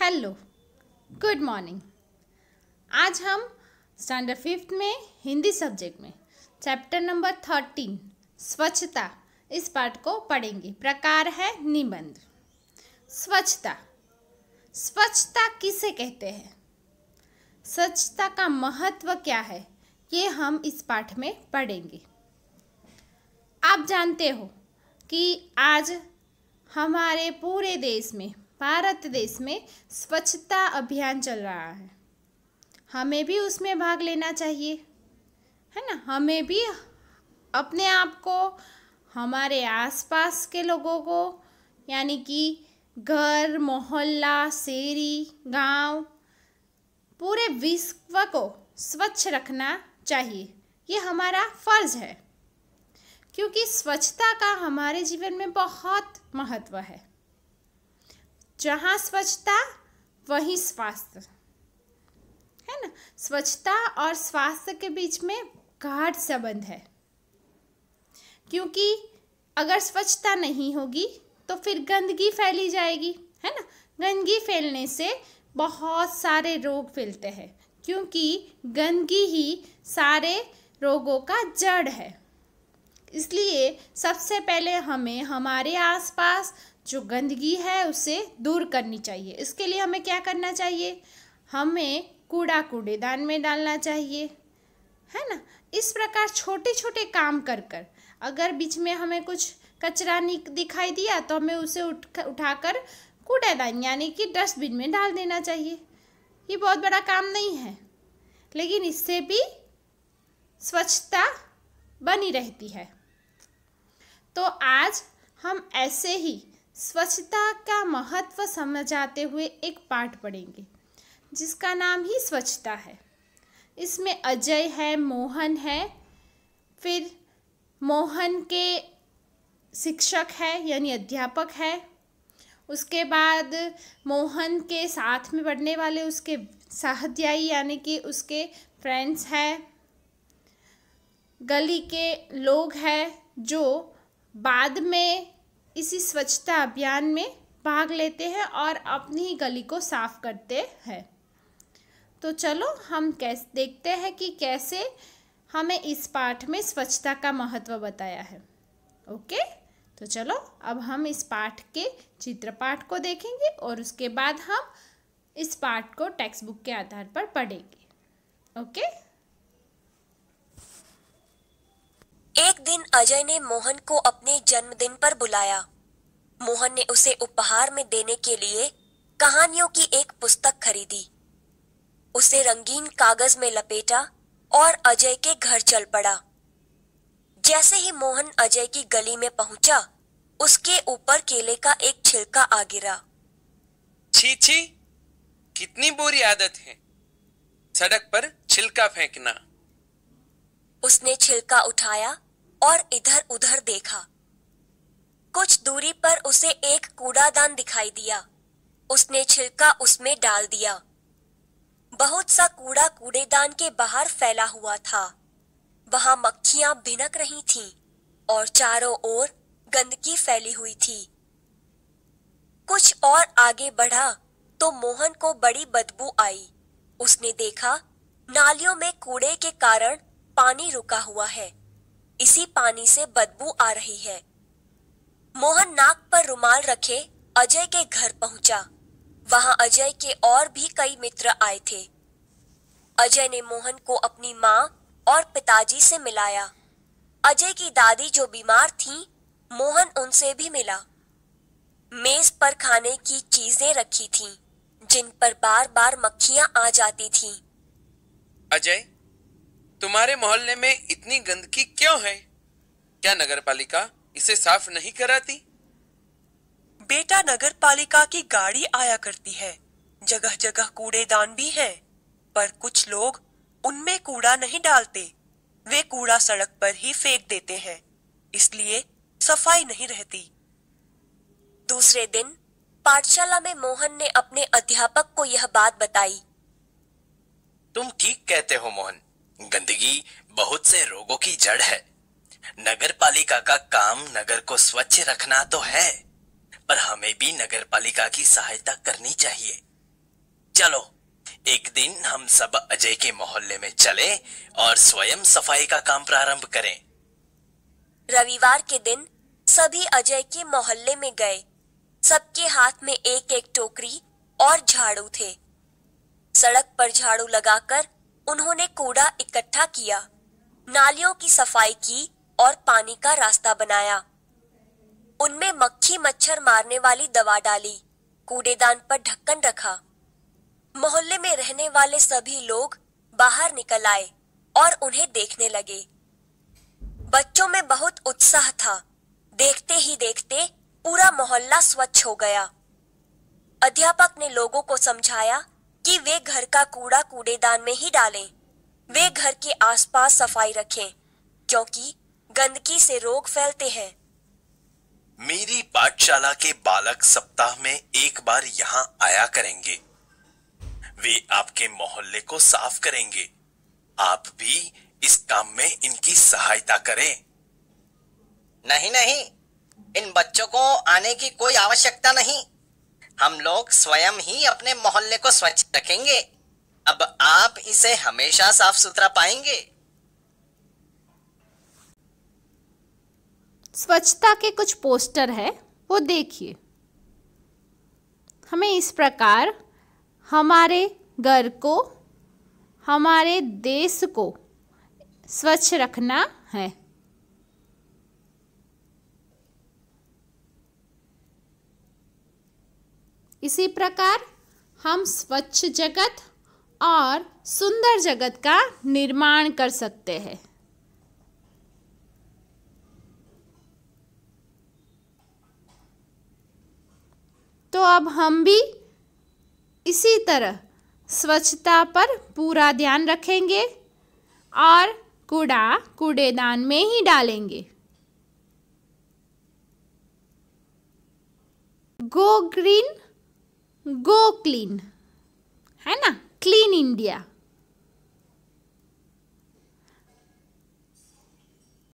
Hello, good morning. आज हम standard 5th में हिंदी सब्जेक्ट में चैप्टर नंबर 13 स्वच्छता इस पाठ को पढ़ेंगे। प्रकार है निबंध। स्वच्छता, स्वच्छता किसे कहते हैं, स्वच्छता का महत्व क्या है, ये हम इस पाठ में पढ़ेंगे। आप जानते हो कि आज हमारे पूरे देश में, भारत देश में स्वच्छता अभियान चल रहा है। हमें भी उसमें भाग लेना चाहिए, है ना। हमें भी अपने आप को, हमारे आसपास के लोगों को, यानी कि घर, मोहल्ला, शहरी, गांव, पूरे विश्व को स्वच्छ रखना चाहिए। ये हमारा फर्ज है, क्योंकि स्वच्छता का हमारे जीवन में बहुत महत्व है। जहाँ स्वच्छता वहीं स्वास्थ्य, है ना। स्वच्छता और स्वास्थ्य के बीच में गाढ़ संबंध है, क्योंकि अगर स्वच्छता नहीं होगी तो फिर गंदगी फैली जाएगी, है ना। गंदगी फैलने से बहुत सारे रोग फैलते हैं, क्योंकि गंदगी ही सारे रोगों का जड़ है। इसलिए सबसे पहले हमें हमारे आसपास जो गंदगी है उसे दूर करनी चाहिए। इसके लिए हमें क्या करना चाहिए, हमें कूड़ा कूड़ेदान में डालना चाहिए, है ना। इस प्रकार छोटे छोटे काम कर कर, अगर बीच में हमें कुछ कचरा दिखाई दिया तो हमें उसे उठाकर कूड़ेदान यानी कि डस्टबिन में डाल देना चाहिए। ये बहुत बड़ा काम नहीं है, लेकिन इससे भी स्वच्छता बनी रहती है। तो आज हम ऐसे ही स्वच्छता का महत्व समझाते हुए एक पाठ पढ़ेंगे, जिसका नाम ही स्वच्छता है। इसमें अजय है, मोहन है, फिर मोहन के शिक्षक है यानी अध्यापक है, उसके बाद मोहन के साथ में पढ़ने वाले उसके सहाध्यायी यानी कि उसके फ्रेंड्स हैं, गली के लोग हैं जो बाद में इसी स्वच्छता अभियान में भाग लेते हैं और अपनी ही गली को साफ करते हैं। तो चलो हम कैसे देखते हैं कि कैसे हमें इस पाठ में स्वच्छता का महत्व बताया है। ओके, तो चलो अब हम इस पाठ के चित्रपाठ को देखेंगे और उसके बाद हम इस पाठ को टेक्स्ट बुक के आधार पर पढ़ेंगे। ओके। एक दिन अजय ने मोहन को अपने जन्मदिन पर बुलाया। मोहन ने उसे उपहार में देने के लिए कहानियों की एक पुस्तक खरीदी। उसे रंगीन कागज में लपेटा और अजय के घर चल पड़ा। जैसे ही मोहन अजय की गली में पहुंचा, उसके ऊपर केले का एक छिलका आ गिरा। छी छी, कितनी बुरी आदत है सड़क पर छिलका फेंकना। उसने छिलका उठाया और इधर उधर देखा। कुछ दूरी पर उसे एक कूड़ादान दिखाई दिया। उसने छिलका उसमें डाल दिया। बहुत सा कूड़ा कूड़ेदान के बाहर फैला हुआ था। वहां मक्खियां भिनक रही थीं और चारों ओर गंदगी फैली हुई थी। कुछ और आगे बढ़ा तो मोहन को बड़ी बदबू आई। उसने देखा नालियों में कूड़े के कारण पानी रुका हुआ है। इसी पानी से बदबू आ रही है। मोहन नाक पर रुमाल रखे अजय के घर पहुंचा। वहां अजय के और भी कई मित्र आए थे। अजय ने मोहन को अपनी माँ और पिताजी से मिलाया। अजय की दादी जो बीमार थी, मोहन उनसे भी मिला। मेज पर खाने की चीजें रखी थीं, जिन पर बार बार मक्खियां आ जाती थीं। अजय, तुम्हारे मोहल्ले में इतनी गंदगी क्यों है? क्या नगरपालिका इसे साफ नहीं कराती? बेटा, नगरपालिका की गाड़ी आया करती है। जगह जगह कूड़ेदान भी है, पर कुछ लोग उनमें कूड़ा नहीं डालते। वे कूड़ा सड़क पर ही फेंक देते हैं, इसलिए सफाई नहीं रहती। दूसरे दिन पाठशाला में मोहन ने अपने अध्यापक को यह बात बताई। तुम ठीक कहते हो मोहन, गंदगी बहुत से रोगों की जड़ है। नगरपालिका का काम नगर को स्वच्छ रखना तो है, पर हमें भी नगरपालिका की सहायता करनी चाहिए। चलो एक दिन हम सब अजय के मोहल्ले में चले और स्वयं सफाई का काम प्रारंभ करें। रविवार के दिन सभी अजय के मोहल्ले में गए। सबके हाथ में एक एक टोकरी और झाड़ू थे। सड़क पर झाड़ू लगाकर उन्होंने कूड़ा इकट्ठा किया, नालियों की सफाई की और पानी का रास्ता बनाया। उनमें मक्खी मच्छर मारने वाली दवा डाली, कूड़ेदान पर ढक्कन रखा। मोहल्ले में रहने वाले सभी लोग बाहर निकल आए और उन्हें देखने लगे। बच्चों में बहुत उत्साह था। देखते ही देखते पूरा मोहल्ला स्वच्छ हो गया। अध्यापक ने लोगों को समझाया कि वे घर का कूड़ा कूड़ेदान में ही डालें। वे घर के आसपास सफाई रखें, क्योंकि गंदगी से रोग फैलते हैं। मेरी पाठशाला के बालक सप्ताह में एक बार यहाँ आया करेंगे। वे आपके मोहल्ले को साफ करेंगे। आप भी इस काम में इनकी सहायता करें। नहीं नहीं, इन बच्चों को आने की कोई आवश्यकता नहीं। हम लोग स्वयं ही अपने मोहल्ले को स्वच्छ रखेंगे। अब आप इसे हमेशा साफ सुथरा पाएंगे। स्वच्छता के कुछ पोस्टर है, वो देखिए। हमें इस प्रकार हमारे घर को, हमारे देश को स्वच्छ रखना है। इसी प्रकार हम स्वच्छ जगत और सुंदर जगत का निर्माण कर सकते हैं। तो अब हम भी इसी तरह स्वच्छता पर पूरा ध्यान रखेंगे और कूड़ा कूड़ेदान में ही डालेंगे। गो ग्रीन, गो क्लीन, है ना? Clean India.